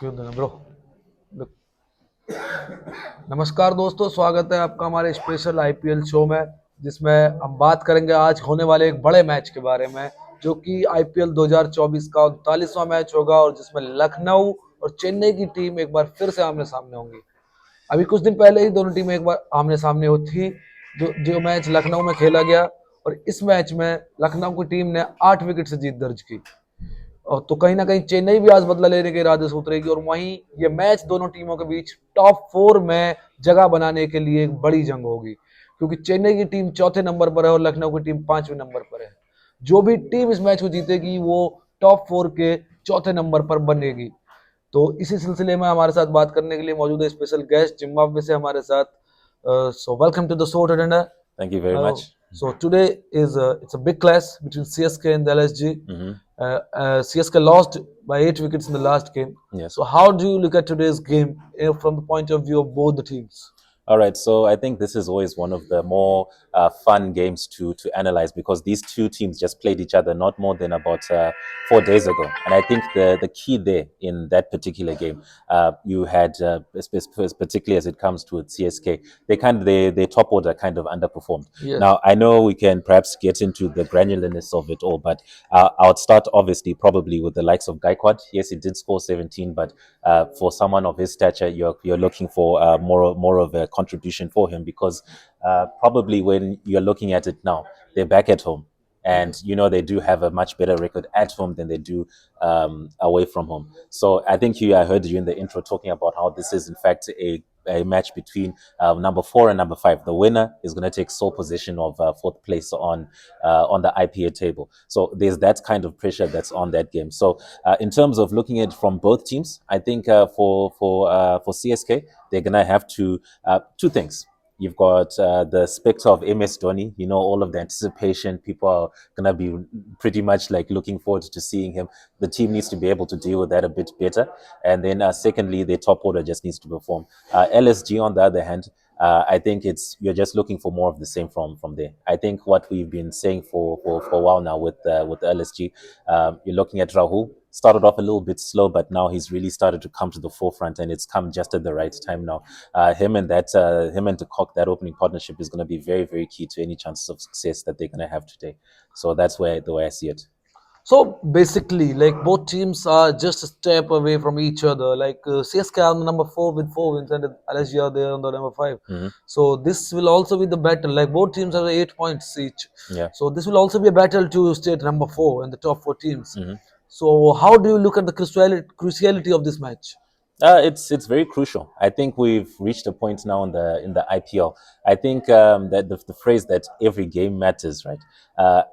क्यों देना ब्रो। नमस्कार दोस्तों, स्वागत है आपका हमारे स्पेशल आईपीएल शो में, जिसमें हम बात करेंगे आज होने वाले एक बड़े मैच के बारे में, जो कि आईपीएल 2024 का 39वां मैच होगा और जिसमें लखनऊ और चेन्नई की टीम एक बार फिर से आमने सामने होंगी। अभी कुछ दिन पहले ही दोनों टीमें एक बार आमने सामने हुई थी, जो मैच लखनऊ में खेला गया, और इस मैच में लखनऊ की टीम ने 8 विकेट से जीत दर्ज की। और तो कहीं ना कहीं चेन्नई भी आज बदला लेने के इरादे से उतरेगी, और वहीं ये मैच दोनों टीमों के बीच टॉप 4 में जगह बनाने के लिए एक बड़ी जंग होगी, क्योंकि चेन्नई की टीम चौथे नंबर पर है और लखनऊ की टीम 5वें नंबर पर है। जो भी टीम इस मैच को जीतेगी वो टॉप 4 के चौथे नंबर पर बनेगी। तो इसी सिलसिले में हमारे साथ बात करने के लिए मौजूद है स्पेशल गेस्ट जिम्बाब्वे से हमारे साथ। So welcome to the show today. Thank you very much. So today is it's a big clash between CSK and the LSG. Hmm. CSK lost by 8 wickets in the last game. Yes. So how do you look at today's game from the point of view of both the teams? All right, so I think this is always one of the more fun games to analyze because these two teams just played each other not more than about 4 days ago, and I think the key there in that particular game, you had particularly as it comes to CSK, their top order kind of underperformed. Yes. Now I know we can perhaps get into the granularness of it all, but I would start obviously probably with the likes of Gaikwad. Yes, he did score 17, but for someone of his stature, you're looking for more of a contribution for him because probably when you're looking at it now, they're back at home. And they do have a much better record at home than they do away from home. So I think I heard you in the intro talking about how this is in fact a match between number 4 and number 5. The winner is going to take sole possession of 4th place on the IPA table. So there's that kind of pressure that's on that game. So in terms of looking at it from both teams, I think for CSK, they're going to have to two things. You've got the specter of MS Dhoni. All of the anticipation. People are going to be pretty much like looking forward to seeing him. The team needs to be able to deal with that a bit better. And then secondly, their top order just needs to perform. LSG, on the other hand, I think you're just looking for more of the same from there. I think what we've been saying for a while now with LSG, you're looking at Rahul. Started off a little bit slow, but now he's really started to come to the forefront, and it's come just at the right time now. Him and De Kock, that opening partnership is going to be very, very key to any chances of success that they're going to have today. So that's the way I see it. So basically, like both teams are just a step away from each other. Like CSK are on the number 4 with 4 wins, and LSG are there on the number 5. Mm-hmm. So this will also be the battle. Like both teams have 8 points each. Yeah. So this will also be a battle to stay at number 4 in the top 4 teams. Mm-hmm. So how do you look at the cruciality of this match? It's very crucial. I think we've reached a point now in the IPL. I think that the phrase that every game matters, right?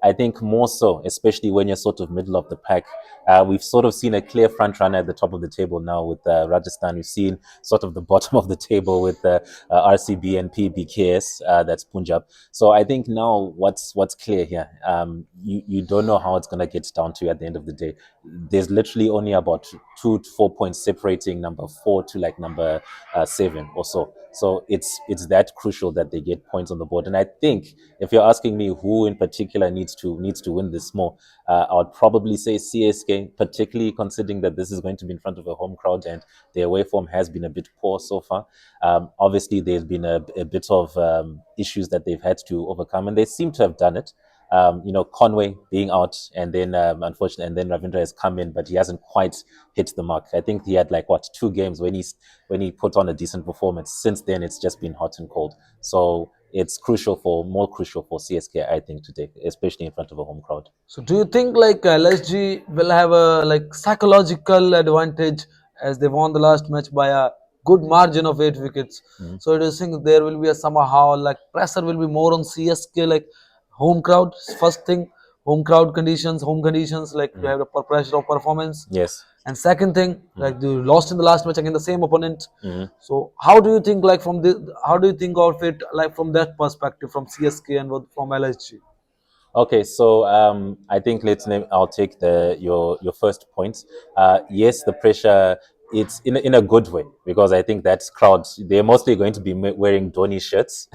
I think more so, especially when you're sort of middle of the pack. We've sort of seen a clear front runner at the top of the table now with Rajasthan. We've seen sort of the bottom of the table with RCB and PBKS. That's Punjab. So I think now what's clear here, you don't know how it's going to get down to at the end of the day. There's literally only about 2 to 4 points separating number 4 to like number 7 or so. So it's that crucial that they get points on the board. And I think if you're asking me who in particular needs to win this more, I would probably say CSK, particularly considering that this is going to be in front of a home crowd and their away form has been a bit poor so far. Obviously, there's been a bit of issues that they've had to overcome, and they seem to have done it. Conway being out, and then unfortunately, and then Ravindra has come in, but he hasn't quite hit the mark. I think he had 2 games when he put on a decent performance. Since then, it's just been hot and cold. So it's more crucial for CSK, I think, today, especially in front of a home crowd. So do you think like LSG will have a psychological advantage as they won the last match by a good margin of 8 wickets? Mm-hmm. So do you think there will be a somehow pressure will be more on CSK, home crowd first thing, home conditions, Mm-hmm. you have a pressure of performance. Yes. And second thing, they lost in the last match against the same opponent. Mm-hmm. So how do you think how do you think of it from that perspective, from CSK and from LSG? Okay, so I think I'll take your first point. Yes, the pressure it's in a good way, because I think that crowd, they're mostly going to be wearing Donny shirts.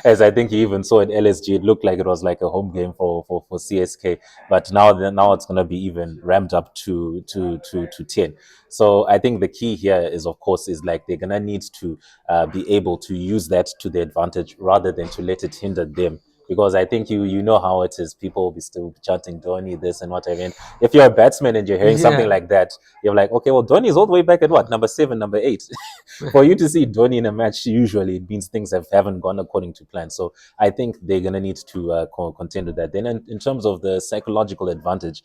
As I think you even saw at LSG, it looked like it was like a home game for CSK. But now it's going to be even ramped up to 10. So I think the key here is, of course, is like they're going to need to be able to use that to their advantage rather than to let it hinder them, because I think you know how it is. People will be still chanting Dhoni this and whatever. And if you're a batsman and you're hearing something Yeah. like that, you're like, okay, well, Dhoni is all the way back at what, number 7, number 8. For you to see Dhoni in a match, usually it means things haven't gone according to plan. So I think they're gonna need to contend with that. Then in terms of the psychological advantage,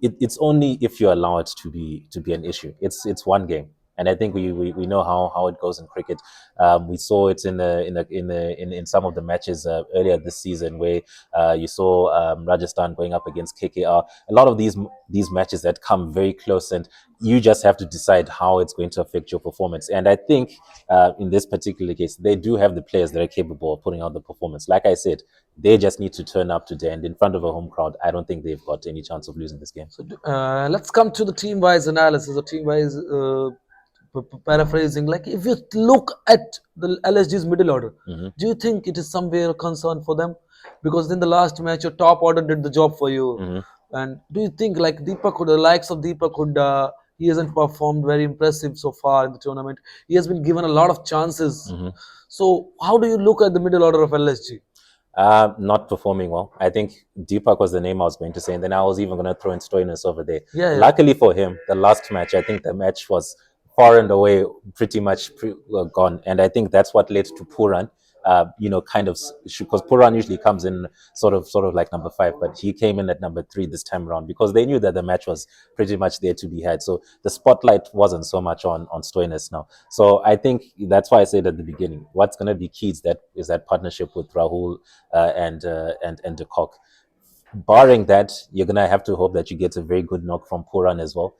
it's only if you allow it to be an issue. It's one game. And I think we know how it goes in cricket. We saw it in some of the matches earlier this season, where you saw Rajasthan going up against KKR. A lot of these matches that come very close, and you just have to decide how it's going to affect your performance. And I think in this particular case, they do have the players that are capable of putting out the performance. Like I said, they just need to turn up today, and in front of a home crowd, I don't think they've got any chance of losing this game. So let's come to the team-wise analysis, or team-wise paraphrasing. Like, if you look at the LSG's middle order, do you think it is somewhere a concern for them? Because in the last match, your top order did the job for you. And do you think like Deepak Hooda, the likes of Deepak Hooda, he hasn't performed very impressive so far in the tournament. He has been given a lot of chances. So how do you look at the middle order of LSG? Not performing well. I think Deepak was the name I was going to say, and then I was even going to throw in Stoinis over there. Yeah, yeah. Luckily for him, the last match, I think the match was far and away pretty much gone, and I think that's what led to Puran. Kind of, because Puran usually comes in sort of like number 5, but he came in at number 3 this time around, because they knew that the match was pretty much there to be had. So the spotlight wasn't so much on Stoinis now. So I think that's why I said at the beginning, what's going to be key is that partnership with Rahul and De Kock. Barring that, you're gonna have to hope that you get a very good knock from Puran as well,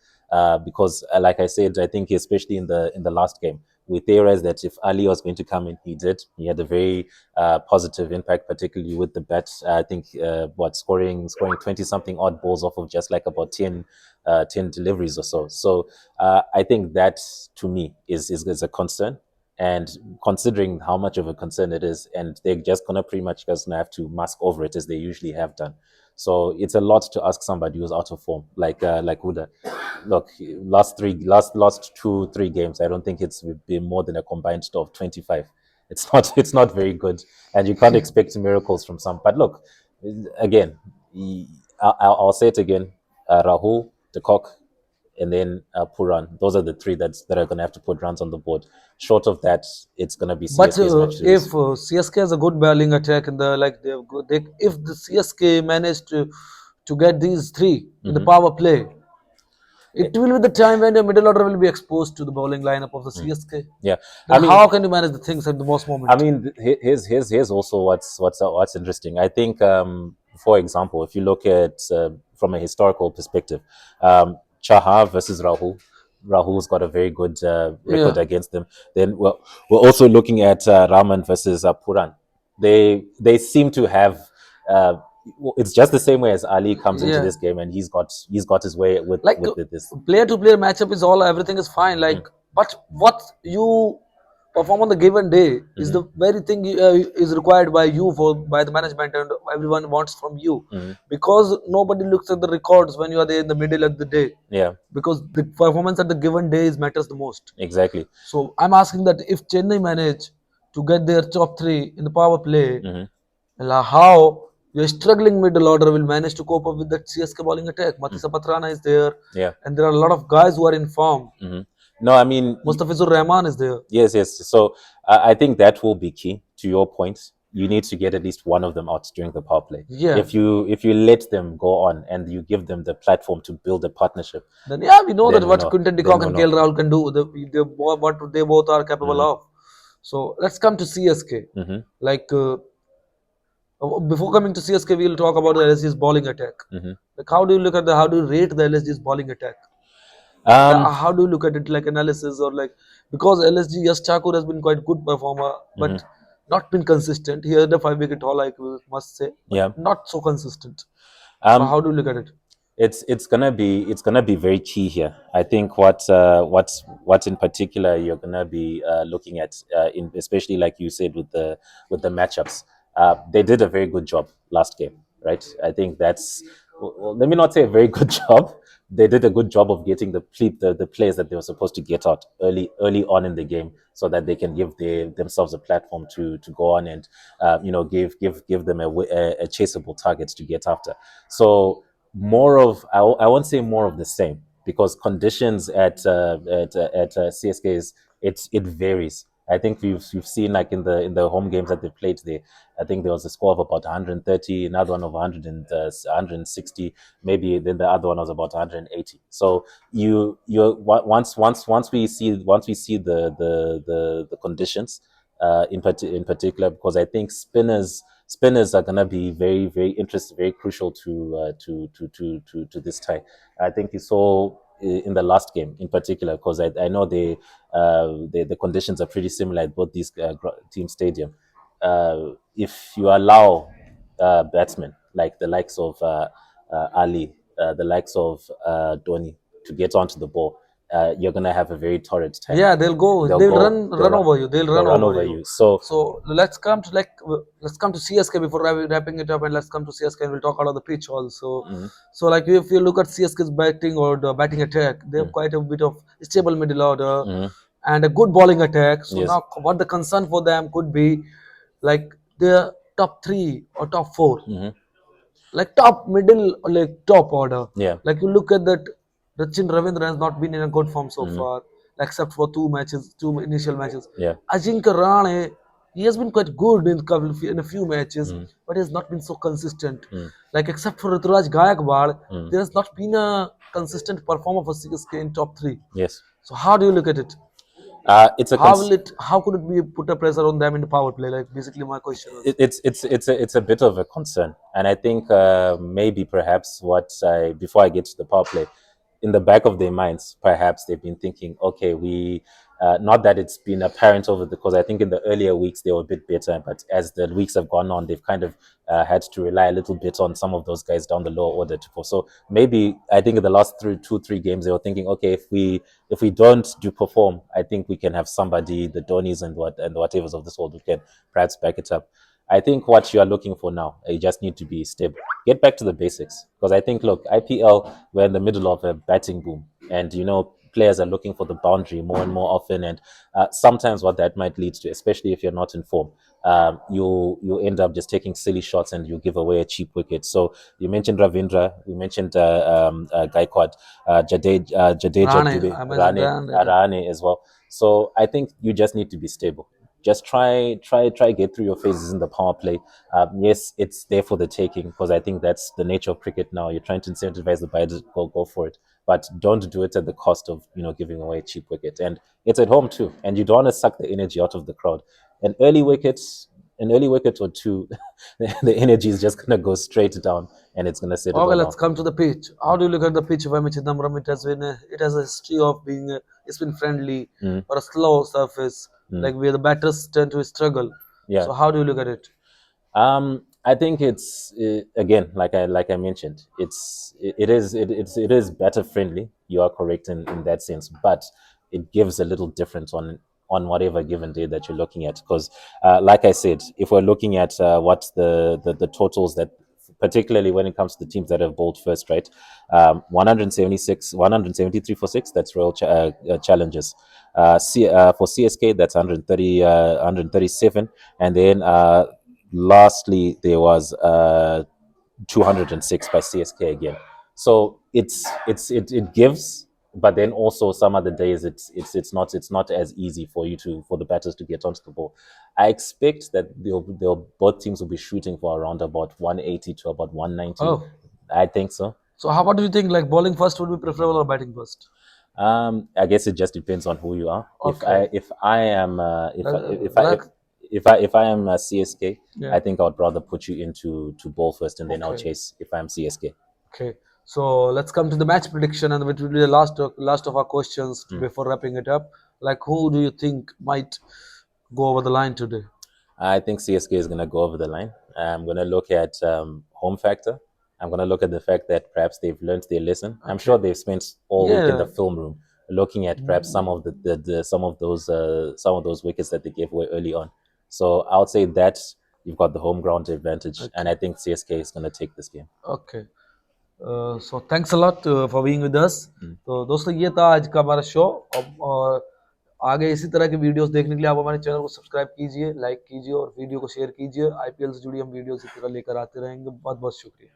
because like I said, I think especially in the last game, we theorized that if Ali was going to come in, he did. He had a very positive impact, particularly with the bat. I think scoring 20 something odd balls off of just like about 10 deliveries or so. So I think that to me is a concern. And considering how much of a concern it is, and they're just gonna pretty much just gonna have to mask over it as they usually have done. So it's a lot to ask somebody who's out of form, like Huda. Look, last 2-3 games, I don't think it's been more than a combined score of 25. It's not very good, and you can't expect miracles from some. But look, again, I'll say it again: Rahul, De Kock, and then Puran. Those are the 3 that are going to have to put runs on the board. Short of that, it's going to be But CSK's match to if lose. CSK has a good bowling attack in the like they have good, if the CSK manage to get these 3 in the power play, it will be the time when your middle order will be exposed to the bowling lineup of the CSK. Yeah, Then I mean, how can you manage the things at the most moment? I mean, here's also what's interesting. I think, for example, if you look at from a historical perspective, Chaha versus Rahul. Rahul's got a very good record Yeah, against them. Then we're also looking at Raman versus Puran. They seem to have. It's just the same way as Ali comes into yeah. this game, and he's got his way with Like with this. player to player matchup is all everything is fine. Like, but what you perform on the given day is the very thing is required by you for by the management and everyone wants from you, because nobody looks at the records when you are there in the middle of the day, Yeah, because the performance at the given day is matters the most. exactly. So I'm asking that if Chennai manage to get their top 3 in the power play, how your struggling middle order will manage to cope up with that CSK bowling attack? Matisa Patrana is there, Yeah. and there are a lot of guys who are in form. No, I mean, Mustafizur Rahman is there. yes. So I think that will be key to your point. You need to get at least one of them out during the power play. Yeah. If you let them go on and you give them the platform to build a partnership, Then yeah, we know then that we what know. Quinton de Then Kock we and know. KL Rahul can do. What they both are capable of. So let's come to CSK. Like before coming to CSK, we'll talk about the LSG's bowling attack. Like how do you look at how do you rate the LSG's bowling attack? How do you look at it, like analysis or like, because LSG Yash Thakur has been quite good performer, but not been consistent. He had a 5 wicket haul, I must say, but Yeah. not so consistent. So Um, how do you look at it? It's gonna be very key here. I think what in particular you're gonna be looking at, in especially like you said with the matchups. They did a very good job last game, right? I think that's, well, let me not say a very good job. They did a good job of getting the players that they were supposed to get out early on in the game, so that they can give themselves a platform to go on and give them a chaseable target to get after. So more of, I won't say more of the same, because conditions at CSK is, it varies. I think we've seen, like, in the home games that they played there. I think there was a score of about 130, another one of 160, maybe then the other one was about 180. So once we see the conditions, in particular, because I think spinners are gonna be very very interesting, very crucial to this tie. I think you saw in the last game in particular, because I know the conditions are pretty similar at both these team stadium. If you allow batsmen like the likes of Ali, the likes of Dhoni to get onto the ball, you're gonna have a very torrid time. Yeah, they'll go. They'll They'll go. run over you. They'll They'll run run over over you. you. So So let's come to CSK before wrapping it up, and let's come to CSK and we'll talk about the pitch also. mm, So like if you look at CSK's batting or the batting attack, they have mm, quite a bit of stable middle order mm, and a good bowling attack. So yes. now what the concern for them could be, like their top three or top four, Hmm. like top middle, like top order. Yeah. Like you look at that, Rachin Ravindra has not been in a good form so Hmm. far, except for two matches, two initial matches. Yeah. Ajinkya Rahane, he has been quite good in a few matches, Mm, but he has not been so consistent. mm, Like except for Ruturaj Gaikwad, mm. there has not been a consistent performer for CSK in top three. Yes. So how do you look at it? It's a How will it? How could it be put a pressure on them in the power play? Like basically my question was. it's a bit of a concern, and I think maybe perhaps before I get to the power play, in the back of their minds, perhaps they've been thinking, okay, we not that it's been apparent over the, because I think in the earlier weeks they were a bit better, but as the weeks have gone on, they've kind of had to rely a little bit on some of those guys down the lower order to pull. So maybe I think in the last 3 games they were thinking, okay, if we don't do perform, I think we can have somebody, the Donis and the whatevers of this world, who can perhaps back it up. I think what you are looking for now, you just need to be stable. Get back to the basics. Because I think, look, IPL, we're in the middle of a batting boom. And, players are looking for the boundary more and more often. And sometimes what that might lead to, especially if you're not in form, you end up just taking silly shots and you give away a cheap wicket. So you mentioned Ravindra, we mentioned Gaikwad, Jadeja, Rane, Dube, I mentioned Rane. Rane as well. So I think you just need to be stable. Just try get through your phases in the power play. Yes, it's there for the taking, because I think that's the nature of cricket now. You're trying to incentivize the buyer to go for it, but don't do it at the cost of giving away a cheap wicket. And it's at home too, and you don't want to suck the energy out of the crowd. An early wicket, an early wicket or two, the energy is just gonna go straight down, and it's gonna set it Okay, all let's off. come to the pitch. How do you look at the pitch of Amichidamram? It has a history of being it's been friendly Mm, or a slow surface, mm, like where the batters tend to struggle. yeah. So how do you look at it? I think it's again, like I mentioned, it is better friendly. You are correct in that sense, but it gives a little difference on whatever given day that you're looking at. Because, like I said, if we're looking at what the totals that, particularly when it comes to the teams that have bowled first, right? 176, 173 for six. That's Royal Challengers. For CSK, that's 130, 137, and then lastly, there was 206 by CSK again. So it gives, but then also some other days it's not as easy for the batters to get onto the ball. I expect that both teams will be shooting for around about 180 to about 190. Oh, I think so. so how what do you think? Like bowling first would be preferable or batting first? I guess it just depends on who you are. If Okay, I if I am like if I am CSK, yeah. I think I would rather put you into to ball first, and then I'll Okay, chase if I'm CSK. okay. So let's come to the match prediction, and which will be the last of our questions before wrapping it up. Like who do you think might go over the line today? I think CSK is gonna go over the line. I'm gonna look at home factor. I'm going to look at the fact that perhaps they've learned their lesson. I'm sure Okay. they've spent all week in Yeah. the film room looking at perhaps some of some of those wickets that they gave away early on. So I would say that you've got the home ground advantage, and Okay. I think CSK is going to take this game. Okay. So thanks a lot for being with us. Mm. तो दोस्तों ये था आज का हमारा show. और आगे इसी तरह की वीडियोस देखने के लिए आप हमारे चैनल को सब्सक्राइब कीजिए, लाइक कीजिए और वीडियो को शेयर कीजिए। आईपीएल से जुड़ी हम वीडियोस इसी तरह लेकर आते रहेंगे। बहुत बहुत शुक्रिया।